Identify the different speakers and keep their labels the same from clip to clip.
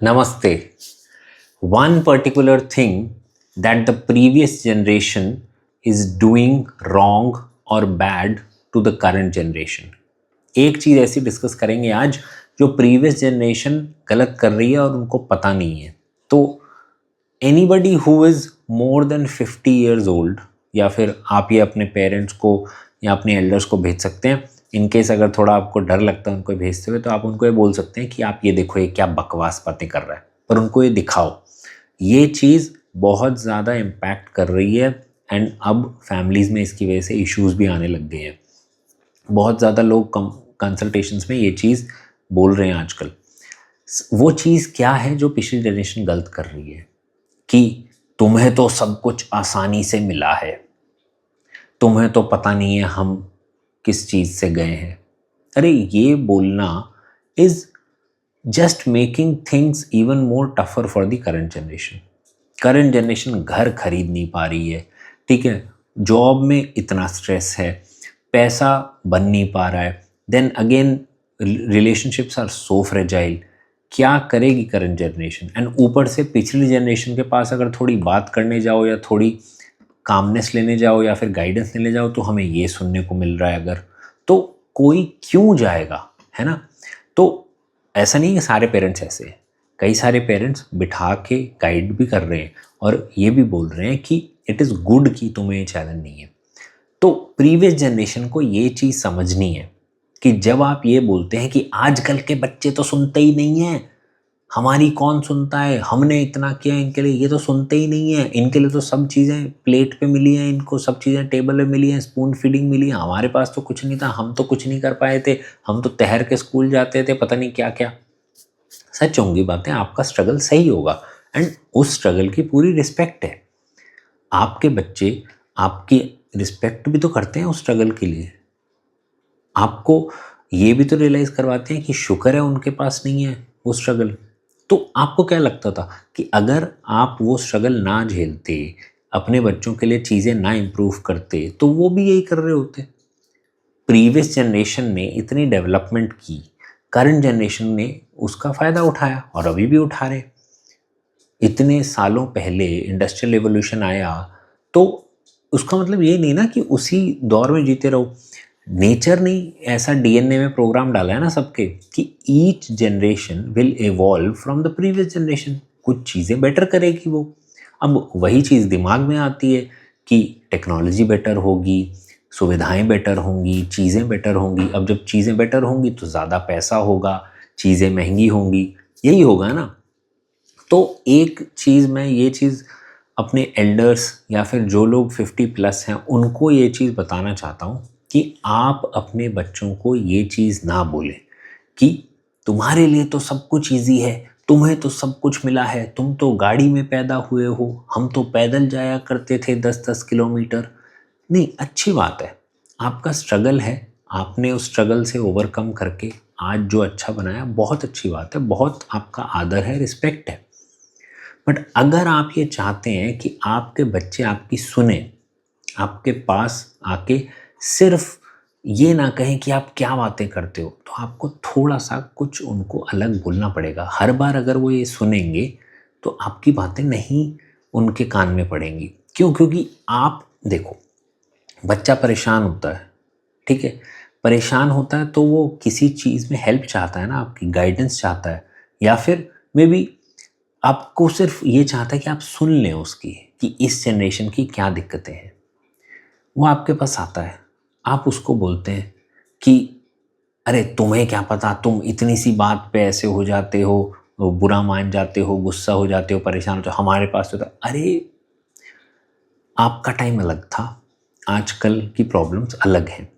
Speaker 1: Namaste. One particular thing that the previous generation is doing wrong or bad to the current generation. एक चीज ऐसी discuss करेंगे आज जो प्रीवियस जनरेशन गलत कर रही है और उनको पता नहीं है. तो anybody who is more than 50 years old, या फिर आप ये अपने पेरेंट्स को या अपने एल्डर्स को भेज सकते हैं. इनकेस अगर थोड़ा आपको डर लगता है उनको भेजते हुए, तो आप उनको ये बोल सकते हैं कि आप ये देखो, ये क्या बकवास बातें कर रहा है, पर उनको ये दिखाओ. ये चीज़ बहुत ज़्यादा इम्पैक्ट कर रही है एंड अब फैमिलीज़ में इसकी वजह से इश्यूज भी आने लग गए हैं. बहुत ज़्यादा लोग कंसल्टेशंस में ये चीज़ बोल रहे हैं आजकल. वो चीज़ क्या है जो पिछली जनरेशन गलत कर रही है कि तुम्हें तो सब कुछ आसानी से मिला है, तुम्हें तो पता नहीं है हम किस चीज़ से गए हैं. अरे ये बोलना is just making things even more tougher for the current generation. Current generation घर खरीद नहीं पा रही है, ठीक है, जॉब में इतना स्ट्रेस है, पैसा बन नहीं पा रहा है, then again relationships are so fragile. क्या करेगी करंट जनरेशन? एंड ऊपर से पिछली जनरेशन के पास अगर थोड़ी बात करने जाओ या थोड़ी कामनेस लेने जाओ या फिर गाइडेंस लेने जाओ तो हमें ये सुनने को मिल रहा है. अगर तो कोई क्यों जाएगा, है ना? तो ऐसा नहीं है सारे पेरेंट्स ऐसे हैं. कई सारे पेरेंट्स बिठा के गाइड भी कर रहे हैं और ये भी बोल रहे हैं कि इट इज़ गुड कि तुम्हें ये चैलेंज नहीं है. तो प्रीवियस जनरेशन को ये चीज़ समझनी है कि जब आप ये बोलते हैं कि आजकल के बच्चे तो सुनते ही नहीं हैं, हमारी कौन सुनता है, हमने इतना किया इनके लिए, ये तो सुनते ही नहीं है, इनके लिए तो सब चीज़ें प्लेट पे मिली हैं, इनको सब चीज़ें टेबल पे मिली हैं, स्पून फीडिंग मिली है, हमारे पास तो कुछ नहीं था, हम तो कुछ नहीं कर पाए थे, हम तो तैर के स्कूल जाते थे, पता नहीं क्या क्या. सच होंगी बातें, आपका स्ट्रगल सही होगा एंड उस स्ट्रगल की पूरी रिस्पेक्ट है. आपके बच्चे आपकी रिस्पेक्ट भी तो करते हैं उस स्ट्रगल के लिए. आपको ये भी तो रियलाइज़ करवाते हैं कि शुक्र है उनके पास नहीं है वो स्ट्रगल. तो आपको क्या लगता था कि अगर आप वो स्ट्रगल ना झेलते, अपने बच्चों के लिए चीज़ें ना इम्प्रूव करते, तो वो भी यही कर रहे होते. प्रीवियस जनरेशन ने इतनी डेवलपमेंट की, करंट जनरेशन ने उसका फ़ायदा उठाया और अभी भी उठा रहे. इतने सालों पहले इंडस्ट्रियल रेवोल्यूशन आया तो उसका मतलब ये नहीं ना कि उसी दौर में जीते रहो. नेचर ने ऐसा डीएनए में प्रोग्राम डाला है ना सबके कि each generation will evolve from the previous generation. कुछ चीज़ें बेटर करेगी वो. अब वही चीज़ दिमाग में आती है कि टेक्नोलॉजी बेटर होगी, सुविधाएं बेटर होंगी, चीज़ें बेटर होंगी. अब जब चीज़ें बेटर होंगी तो ज़्यादा पैसा होगा, चीज़ें महंगी होंगी, यही होगा ना. तो एक चीज़ मैं ये चीज़ अपने एल्डर्स या फिर जो लोग 50+ हैं उनको ये चीज़ बताना चाहता हूँ कि आप अपने बच्चों को ये चीज़ ना बोलें कि तुम्हारे लिए तो सब कुछ इजी है, तुम्हें तो सब कुछ मिला है, तुम तो गाड़ी में पैदा हुए हो, हम तो पैदल जाया करते थे 10-10 किलोमीटर. नहीं, अच्छी बात है, आपका स्ट्रगल है, आपने उस स्ट्रगल से ओवरकम करके आज जो अच्छा बनाया, बहुत अच्छी बात है, बहुत आपका आदर है, रिस्पेक्ट है. बट अगर आप ये चाहते हैं कि आपके बच्चे आपकी सुने, आपके पास आके सिर्फ ये ना कहें कि आप क्या बातें करते हो, तो आपको थोड़ा सा कुछ उनको अलग बोलना पड़ेगा. हर बार अगर वो ये सुनेंगे तो आपकी बातें नहीं उनके कान में पड़ेंगी. क्यों? क्योंकि आप देखो, बच्चा परेशान होता है, ठीक है, परेशान होता है तो वो किसी चीज़ में हेल्प चाहता है ना, आपकी गाइडेंस चाहता है, या फिर मे बी आपको सिर्फ ये चाहता है कि आप सुन लें उसकी कि इस जनरेशन की क्या दिक्कतें हैं. वो आपके पास आता है, आप उसको बोलते हैं कि अरे तुम्हें क्या पता, तुम इतनी सी बात पे ऐसे हो जाते हो, बुरा मान जाते हो, गुस्सा हो जाते हो, परेशान होते हो, हमारे पास तो था. अरे आपका टाइम अलग था, आजकल की प्रॉब्लम्स अलग हैं.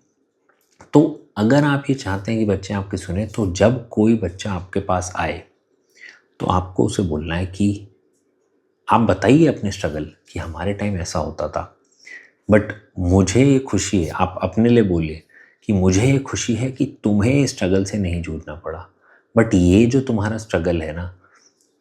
Speaker 1: तो अगर आप ये चाहते हैं कि बच्चे आपके सुने, तो जब कोई बच्चा आपके पास आए तो आपको उसे बोलना है कि आप बताइए अपने स्ट्रगल कि हमारे टाइम ऐसा होता था, बट मुझे ये खुशी है, आप अपने लिए बोलिए कि मुझे ये खुशी है कि तुम्हें इस स्ट्रगल से नहीं जूझना पड़ा, बट ये जो तुम्हारा स्ट्रगल है ना,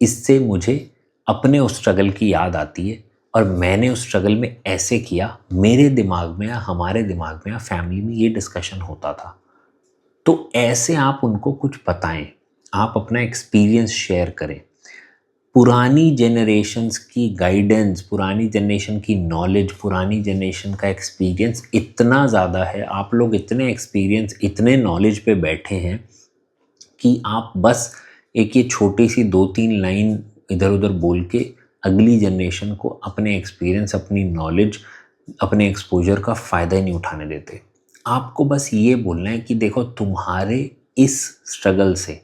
Speaker 1: इससे मुझे अपने उस स्ट्रगल की याद आती है और मैंने उस स्ट्रगल में ऐसे किया, मेरे दिमाग में या हमारे दिमाग में या फैमिली में ये डिस्कशन होता था. तो ऐसे आप उनको कुछ बताएं, आप अपना एक्सपीरियंस शेयर करें. पुरानी जनरेशन्स की गाइडेंस, पुरानी जनरेशन की नॉलेज, पुरानी जनरेशन का एक्सपीरियंस इतना ज़्यादा है, आप लोग इतने एक्सपीरियंस, इतने नॉलेज पे बैठे हैं कि आप बस एक ये छोटी सी 2-3 लाइन इधर उधर बोल के अगली जनरेशन को अपने एक्सपीरियंस, अपनी नॉलेज, अपने एक्सपोजर का फ़ायदा ही नहीं उठाने देते। आपको बस ये बोलना है कि देखो, तुम्हारे इस स्ट्रगल से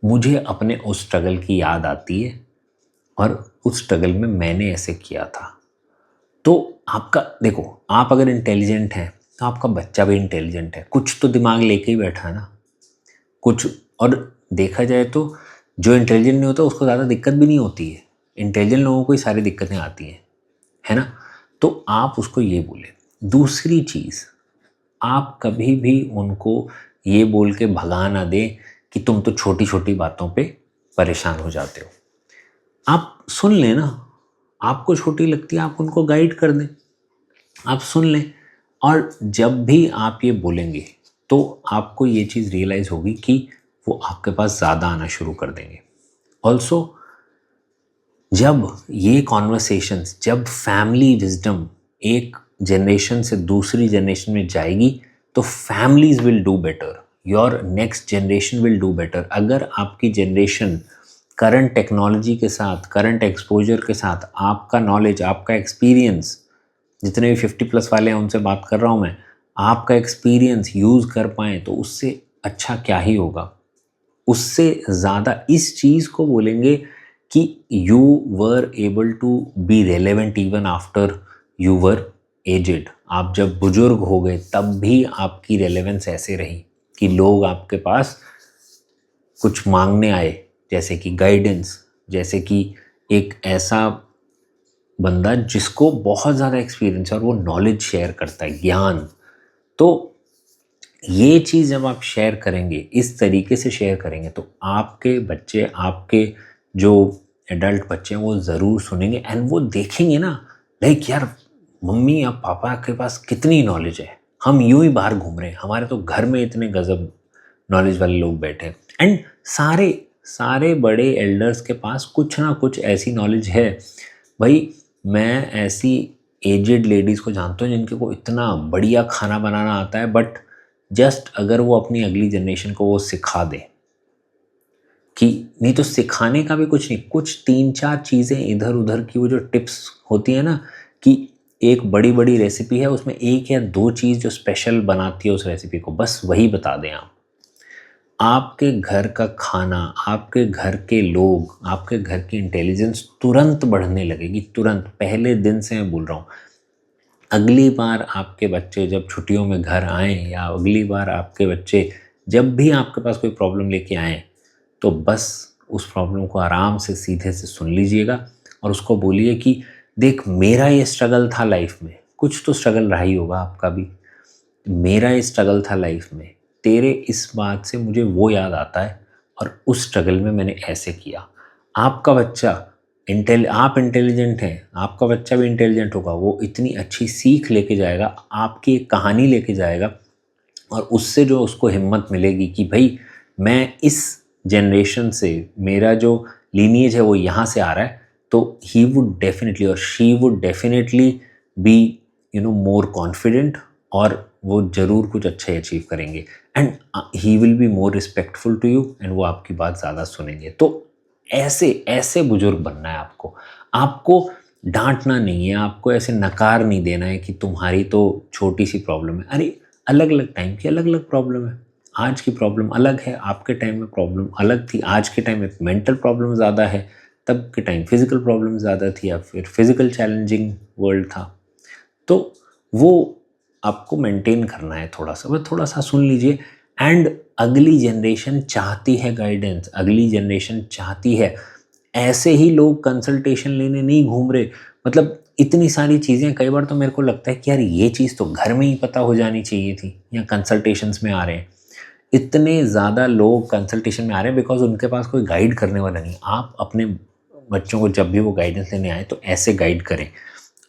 Speaker 1: मुझे अपने उस स्ट्रगल की याद आती है और उस स्ट्रगल में मैंने ऐसे किया था। तो आपका देखो, आप अगर इंटेलिजेंट हैं तो आपका बच्चा भी इंटेलिजेंट है, कुछ तो दिमाग लेके ही बैठा है ना कुछ। और देखा जाए तो जो इंटेलिजेंट नहीं होता उसको ज़्यादा दिक्कत भी नहीं होती है, इंटेलिजेंट लोगों को ही सारी दिक्कतें आती हैं, है ना। तो आप उसको ये बोले। दूसरी चीज़, आप कभी भी उनको ये बोल के भगा ना दें कि तुम तो छोटी छोटी बातों पे परेशान हो जाते हो। आप सुन लें ना, आपको छोटी लगती है आप उनको गाइड कर दें, आप सुन लें। और जब भी आप ये बोलेंगे तो आपको ये चीज़ रियलाइज़ होगी कि वो आपके पास ज़्यादा आना शुरू कर देंगे। ऑल्सो जब ये कॉन्वर्सेशंस, जब फैमिली विजडम एक जनरेशन से दूसरी जनरेशन में जाएगी तो families will do better, your next generation will do better. अगर आपकी जनरेशन करंट टेक्नोलॉजी के साथ, करंट एक्सपोजर के साथ, आपका नॉलेज, आपका एक्सपीरियंस, जितने भी 50+ वाले हैं उनसे बात कर रहा हूँ मैं, आपका एक्सपीरियंस यूज़ कर पाएँ तो उससे अच्छा क्या ही होगा। उससे ज़्यादा इस चीज़ को बोलेंगे कि you were able to be relevant even after you were aged. आप जब बुजुर्ग हो गए तब भी आपकी रेलेवेंस ऐसे रही कि लोग आपके पास कुछ मांगने आए, जैसे कि गाइडेंस, जैसे कि एक ऐसा बंदा जिसको बहुत ज़्यादा एक्सपीरियंस है और वो नॉलेज शेयर करता है, ज्ञान। तो ये चीज़ जब आप शेयर करेंगे, इस तरीके से शेयर करेंगे, तो आपके बच्चे, आपके जो एडल्ट बच्चे हैं वो ज़रूर सुनेंगे एंड वो देखेंगे ना, लाइक यार मम्मी या पापा के पास कितनी नॉलेज है, हम यूं ही बाहर घूम रहे हैं, हमारे तो घर में इतने गजब नॉलेज वाले लोग बैठे हैं। एंड सारे सारे बड़े एल्डर्स के पास कुछ ना कुछ ऐसी नॉलेज है। भाई मैं ऐसी एजेड लेडीज़ को जानता हूँ जिनके को इतना बढ़िया खाना बनाना आता है, बट जस्ट अगर वो अपनी अगली जनरेशन को वो सिखा दे कि नहीं, तो सिखाने का भी कुछ नहीं, कुछ 3-4 चीज़ें इधर उधर की वो जो टिप्स होती है ना, कि एक बड़ी बड़ी रेसिपी है उसमें 1 या 2 चीज़ जो स्पेशल बनाती है उस रेसिपी को, बस वही बता दें आप। आपके घर का खाना, आपके घर के लोग, आपके घर की इंटेलिजेंस तुरंत बढ़ने लगेगी, तुरंत, पहले दिन से मैं बोल रहा हूँ। अगली बार आपके बच्चे जब छुट्टियों में घर आएँ, या अगली बार आपके बच्चे जब भी आपके पास कोई प्रॉब्लम लेके आएँ, तो बस उस प्रॉब्लम को आराम से सीधे से सुन लीजिएगा और उसको बोलिए कि देख, मेरा ये स्ट्रगल था लाइफ में, कुछ तो स्ट्रगल रहा ही होगा आपका भी, मेरा ये स्ट्रगल था लाइफ में, तेरे इस बात से मुझे वो याद आता है और उस स्ट्रगल में मैंने ऐसे किया। आपका बच्चा आप इंटेलिजेंट हैं, आपका बच्चा भी इंटेलिजेंट होगा, वो इतनी अच्छी सीख लेके जाएगा, आपकी एक कहानी लेके जाएगा, और उससे जो उसको हिम्मत मिलेगी कि भाई मैं इस जनरेशन से, मेरा जो लीनिएज है वो यहाँ से आ रहा है, तो ही वुड डेफिनेटली और she would definitely be more confident, और वो ज़रूर कुछ अच्छा अचीव करेंगे and he will be more respectful to you, and वो आपकी बात ज़्यादा सुनेंगे। तो ऐसे ऐसे बुजुर्ग बनना है आपको। आपको डांटना नहीं है, आपको ऐसे नकार नहीं देना है कि तुम्हारी तो छोटी सी प्रॉब्लम है। अरे अलग अलग टाइम की अलग अलग प्रॉब्लम है, आज की प्रॉब्लम अलग है, आपके टाइम में प्रॉब्लम अलग थी, आज के टाइम में मेंटल प्रॉब्लम ज़्यादा है, तब के टाइम फिजिकल प्रॉब्लम ज़्यादा थी, या फिर फिजिकल चैलेंजिंग वर्ल्ड था। तो वो आपको मेंटेन करना है थोड़ा सा, बस थोड़ा सा सुन लीजिए। एंड अगली जनरेशन चाहती है गाइडेंस, अगली जनरेशन चाहती है, ऐसे ही लोग कंसल्टेशन लेने नहीं घूम रहे। मतलब इतनी सारी चीज़ें, कई बार तो मेरे को लगता है कि यार ये चीज़ तो घर में ही पता हो जानी चाहिए थी, या कंसल्टेशंस में आ रहे हैं। इतने ज़्यादा लोग कंसल्टेशन में आ रहे हैं बिकॉज उनके पास कोई गाइड करने वाला नहीं। आप अपने बच्चों को जब भी वो गाइडेंस लेने आए तो ऐसे गाइड करें।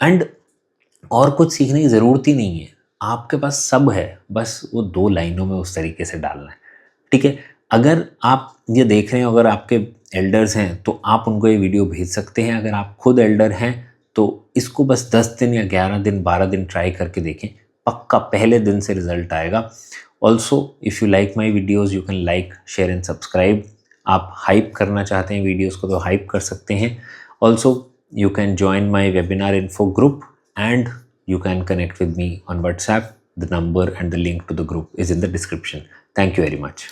Speaker 1: एंड और कुछ सीखने की ज़रूरत ही नहीं है, आपके पास सब है, बस वो 2 लाइनों में उस तरीके से डालना है। ठीक है, अगर आप ये देख रहे हो, अगर आपके एल्डर्स हैं तो आप उनको ये वीडियो भेज सकते हैं। अगर आप खुद एल्डर हैं तो इसको बस 10 दिन या 11 दिन 12 दिन ट्राई करके देखें, पक्का पहले दिन से रिजल्ट आएगा। Also if you like my videos you can like share and subscribe. आप हाइप करना चाहते हैं वीडियोज़ को तो हाइप कर सकते हैं। Also you can join my webinar info group and you can connect with me on WhatsApp. The number and the link to the group is in the description. Thank you very much.